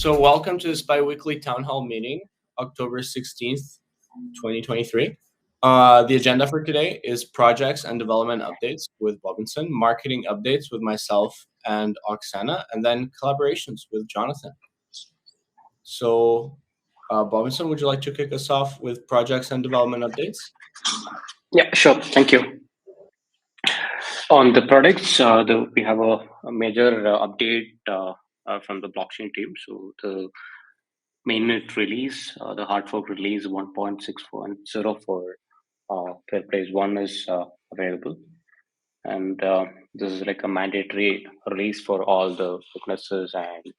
So, welcome to this bi-weekly Townhall meeting, October 16th, 2023. The agenda for today is projects and development updates with Robinson, marketing updates with myself and Oksana, and then collaborations with Jonathan. So, Robinson, would you like to kick us off with projects and development updates? Yeah, sure. Thank you. On the products, we have a major update from the blockchain team. So the mainnet release, the hard fork release 1.610 for Peerplays 1 is available. And this is like a mandatory release for all the witnesses and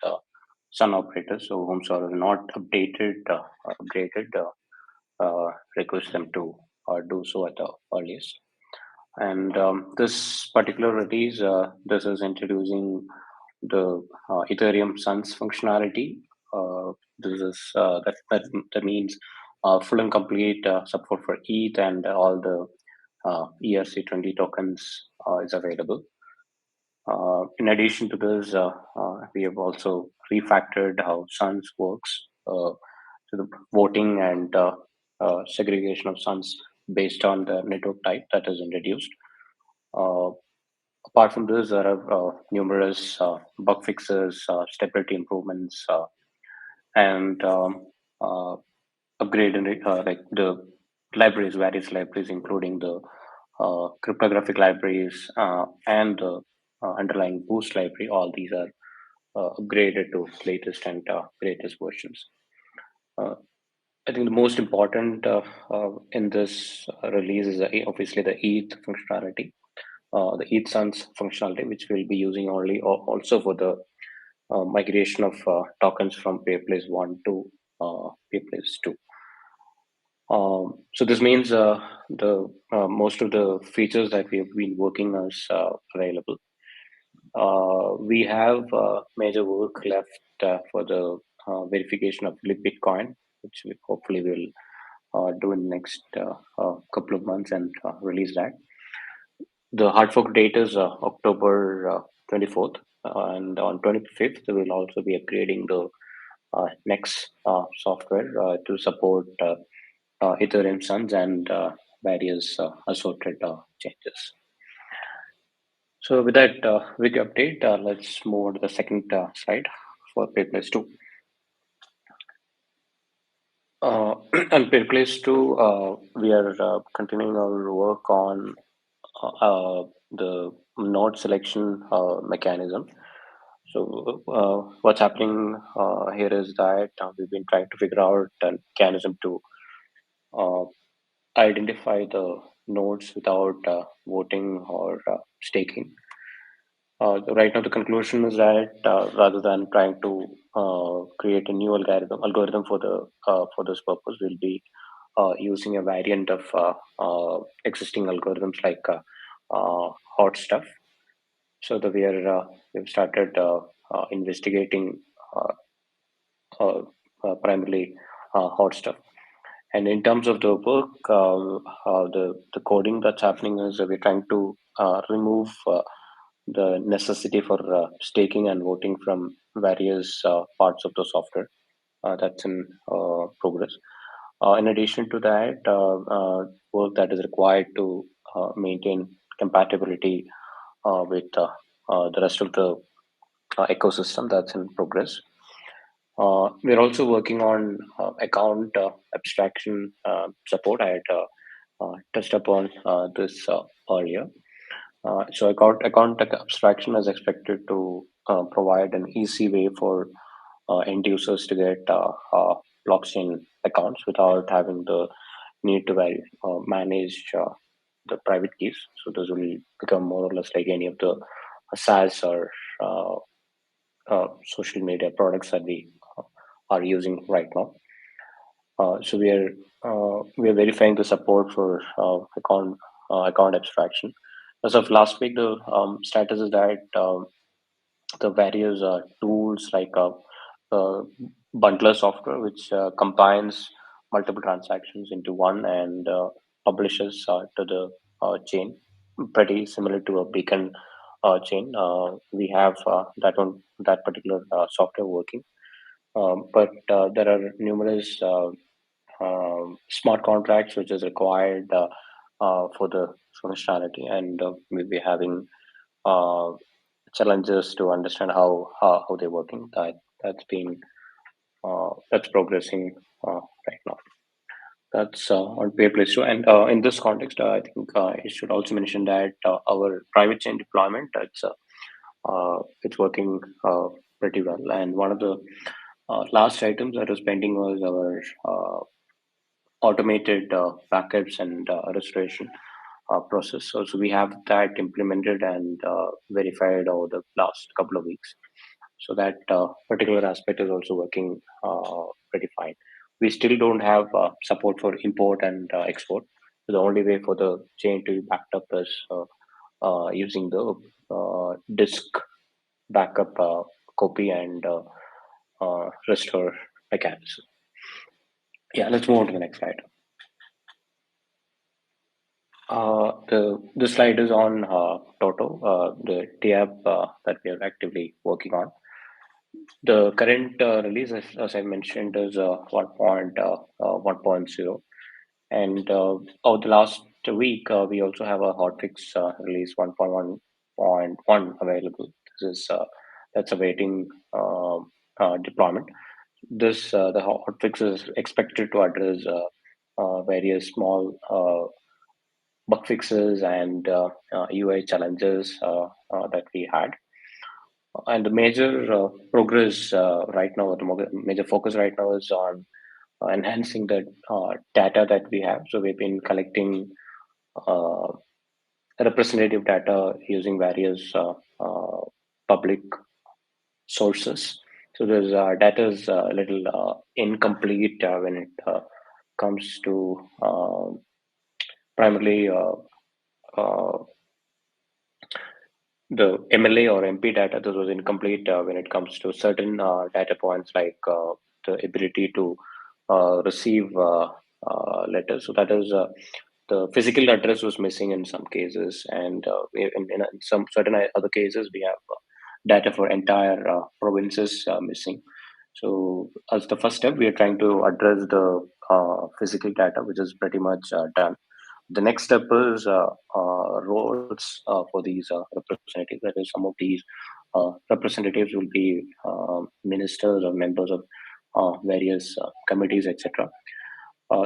Sun operators. So whomsoever are not updated or upgraded, request them to do so at the earliest. And this particular release, this is introducing the Ethereum Suns functionality. This is that means full and complete support for ETH and all the ERC20 tokens is available. In addition to this, we have also refactored how Suns works. So the voting and segregation of Suns based on the network type that is introduced. Apart from this, there are numerous bug fixes, stability improvements, and upgraded like the libraries, various libraries, including the cryptographic libraries and the underlying boost library. All these are upgraded to latest and greatest versions. I think the most important in this release is obviously the ETH functionality, the ETH Suns functionality, which we'll be using only also for the migration of tokens from Peerplays 1 to Peerplays 2. So this means the most of the features that we have been working is available. We have major work left for the verification of Bitcoin, which we hopefully will do in the next couple of months and release that. The hard fork date is October 24th, and on 25th, we will also be upgrading the next software to support Ethereum Suns and various assorted changes. So with that big update, let's move on to the second slide for Peerplays 2. On Peerplays 2, we are continuing our work on the node selection mechanism. So what's happening here is that we've been trying to figure out a mechanism to identify the nodes without voting or staking. Right now, the conclusion is that rather than trying to create a new algorithm for this purpose, we'll be using a variant of existing algorithms like hot stuff. So that we've started investigating primarily hot stuff. And in terms of the work, the coding that's happening is we're trying to remove the necessity for staking and voting from various parts of the software. That's in progress. In addition to that, work that is required to maintain compatibility with the rest of the ecosystem, that's in progress. We're also working on account abstraction support. I had touched upon this earlier. So account abstraction is expected to provide an easy way for end users to get blockchain accounts without having the need to manage the private keys. So this will become more or less like any of the SaaS or social media products that we are using right now. So we are verifying the support for account abstraction. As of last week, the status is that the various tools like bundler software, which combines multiple transactions into one and publishes to the chain, pretty similar to a beacon chain. We have that particular software working. but there are numerous smart contracts which is required for the functionality, and we'll be having uh, challenges to understand how they're working. That's progressing right now. That's on Peerplays too. And in this context, I think I should also mention that our private chain deployment, it's working pretty well. And one of the last items that was pending was our automated backups and restoration process. So we have that implemented and verified over the last couple of weeks. So that particular aspect is also working pretty fine. We still don't have support for import and export. So the only way for the chain to be backed up is using the disk backup copy and restore mechanism. Yeah, let's move on to the next slide. The slide is on Toto, the tab that we are actively working on. The current release, as I mentioned, is 1.0. And over the last week, we also have a hotfix release 1.1.1 available. This is that's awaiting deployment. The hotfix is expected to address various small bug fixes and UI challenges that we had. And the major progress right now, major focus right now is on enhancing the data that we have. So we've been collecting uh, representative data using various public sources. So there's data is a little incomplete when it comes to primarily uh, the MLA or MP data. This was incomplete when it comes to certain data points like the ability to receive letters. So that is the physical address was missing in some cases, and in some certain other cases we have data for entire provinces missing. So as the first step, we are trying to address the physical data, which is pretty much done. The next step is roles for these representatives. That is, some of these representatives will be ministers or members of various committees, etc.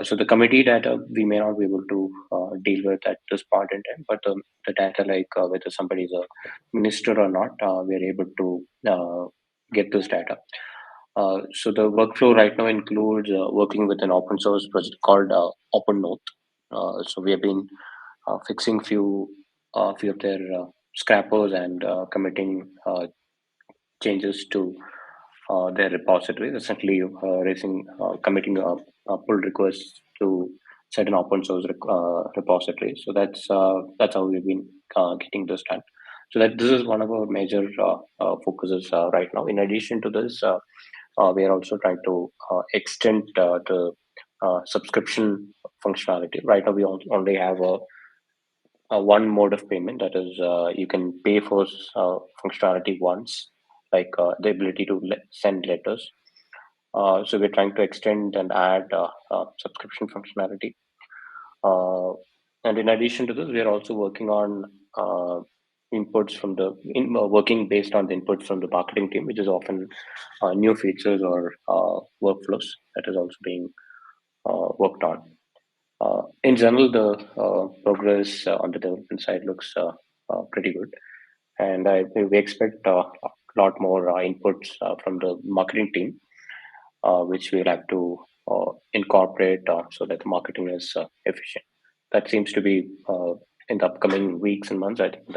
So the committee data we may not be able to deal with at this point in time, but the data like whether somebody is a minister or not, we are able to get this data. So the workflow right now includes working with an open source project called OpenNote. So we have been fixing few of their scrappers and committing changes to their repository, essentially committing pull requests to certain open source repositories. So that's how we've been getting this done. So that this is one of our major focuses right now. In addition to this, we are also trying to extend the subscription functionality. Right now, we only have a one mode of payment, that is you can pay for functionality once, like the ability to send letters. So we're trying to extend and add subscription functionality. Uh, and in addition to this, we are also working on inputs from working based on the inputs from the marketing team, which is often new features or workflows that is also being worked on. In general, the progress on the development side looks pretty good, and we expect a lot more inputs from the marketing team, which we'll have to incorporate so that the marketing is efficient. That seems to be in the upcoming weeks and months. I think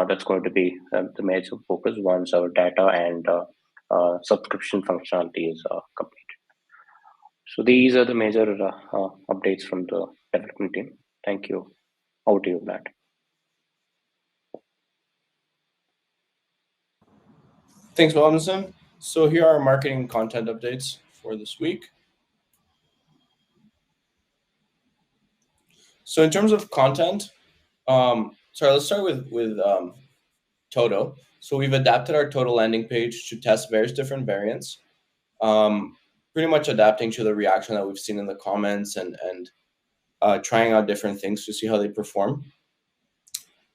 that's going to be the major focus once our data and subscription functionality is complete. So these are the major updates from the development team. Thank you. Over to you, Matt. Thanks, Robinson. So here are marketing content updates for this week. So in terms of content, let's start with Toto. So we've adapted our Toto landing page to test various different variants. pretty much adapting to the reaction that we've seen in the comments and trying out different things to see how they perform.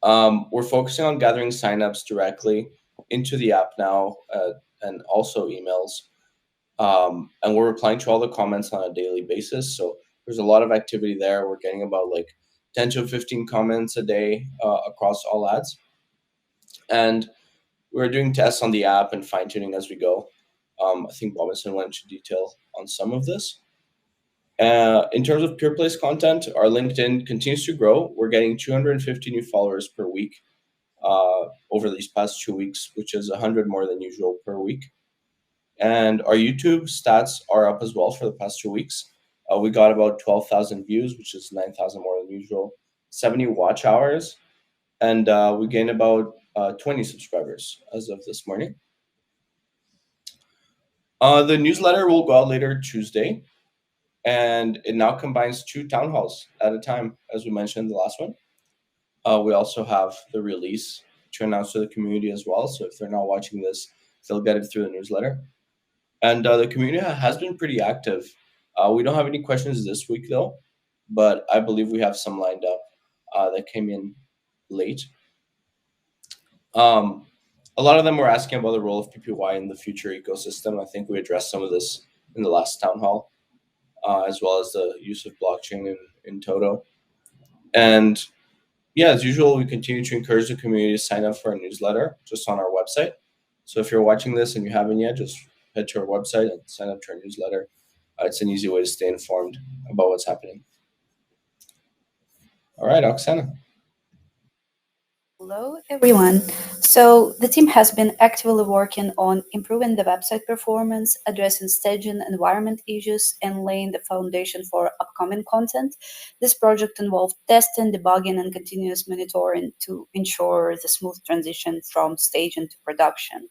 We're focusing on gathering signups directly into the app now, and also emails. And we're replying to all the comments on a daily basis. So there's a lot of activity there. We're getting about like 10 to 15 comments a day across all ads. And we're doing tests on the app and fine tuning as we go. I think Robinson went into detail on some of this. In terms of Peerplays content, our LinkedIn continues to grow. We're getting 250 new followers per week over these past 2 weeks, which is 100 more than usual per week. And our YouTube stats are up as well for the past 2 weeks. We got about 12,000 views, which is 9,000 more than usual, 70 watch hours, and we gained about 20 subscribers as of this morning. The newsletter will go out later Tuesday, and it now combines 2 town halls at a time, as we mentioned in the last one. We also have the release to announce to the community as well. So if they're not watching this, they'll get it through the newsletter. And the community has been pretty active. We don't have any questions this week, though, but I believe we have some lined up that came in late. A lot of them were asking about the role of PPY in the future ecosystem. I think we addressed some of this in the last town hall, as well as the use of blockchain in Toto. And yeah, as usual, we continue to encourage the community to sign up for our newsletter just on our website. So if you're watching this and you haven't yet, just head to our website and sign up to our newsletter. It's an easy way to stay informed about what's happening. All right, Oksana. Hello, everyone. So, the team has been actively working on improving the website performance, addressing staging environment issues, and laying the foundation for upcoming content. This project involved testing, debugging, and continuous monitoring to ensure the smooth transition from staging to production.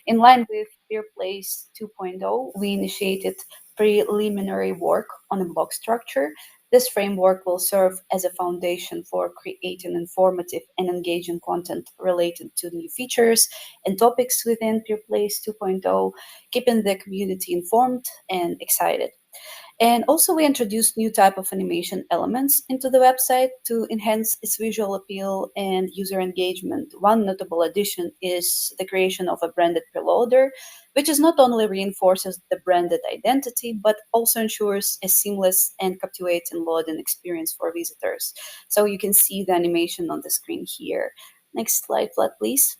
In line with Peerplays 2.0, we initiated preliminary work on a block structure. This framework will serve as a foundation for creating informative and engaging content related to new features and topics within Peerplays 2.0, keeping the community informed and excited. And also, we introduced new type of animation elements into the website to enhance its visual appeal and user engagement. One notable addition is the creation of a branded preloader, which is not only reinforces the branded identity, but also ensures a seamless and captivating loading experience for visitors. So you can see the animation on the screen here. Next slide, Vlad, please.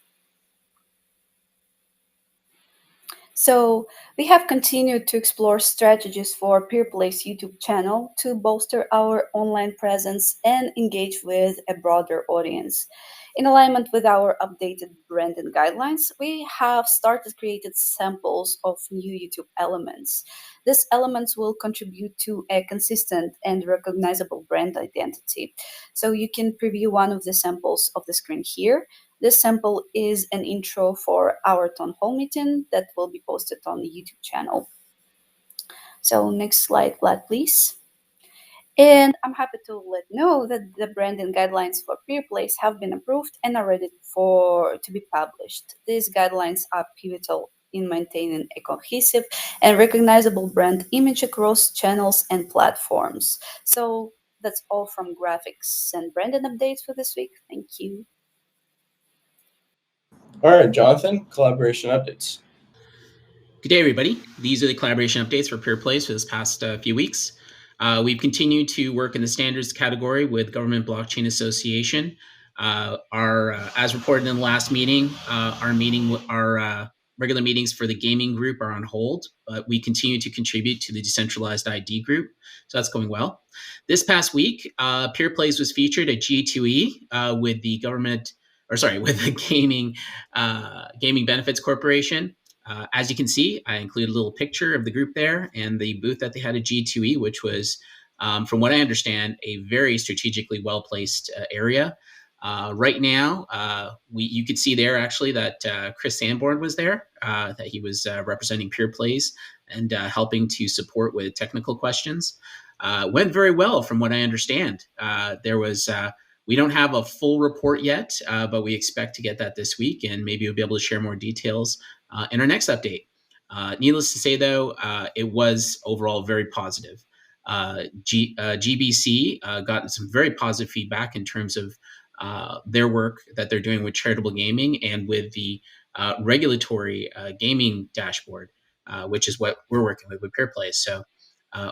So we have continued to explore strategies for Peerplays YouTube channel to bolster our online presence and engage with a broader audience. In alignment with our updated branding guidelines, we have started creating samples of new YouTube elements. These elements will contribute to a consistent and recognizable brand identity. So you can preview one of the samples of the screen here. This sample is an intro for our town hall meeting that will be posted on the YouTube channel. So next slide, Vlad, please. And I'm happy to let know that the branding guidelines for Peerplays have been approved and are ready to be published. These guidelines are pivotal in maintaining a cohesive and recognizable brand image across channels and platforms. So that's all from graphics and branding updates for this week. Thank you. All right, Jonathan, collaboration updates. Good day, everybody. These are the collaboration updates for Peerplays for this past few weeks. We've continued to work in the standards category with Government Blockchain Association. As reported in the last meeting, our regular meetings for the gaming group are on hold, but we continue to contribute to the decentralized ID group, so that's going well. This past week, Peerplays was featured at G2E with the Gaming Benefits Corporation. As you can see, I included a little picture of the group there and the booth that they had at G2E, which was, from what I understand, a very strategically well-placed area. Right now, you could see there actually that Chris Sanborn was there, that he was representing Peerplays and helping to support with technical questions. Went very well from what I understand. We don't have a full report yet, but we expect to get that this week, and maybe we'll be able to share more details in our next update. Needless to say, though, it was overall very positive. GBC got some very positive feedback in terms of their work that they're doing with charitable gaming and with the regulatory gaming dashboard, which is what we're working with Peerplays. So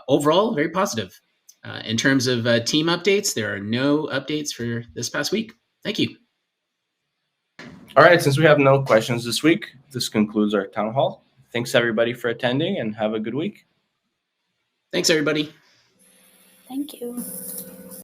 overall, very positive. In terms of team updates, there are no updates for this past week. Thank you. All right, since we have no questions this week, this concludes our town hall. Thanks everybody for attending and have a good week. Thanks, everybody. Thank you.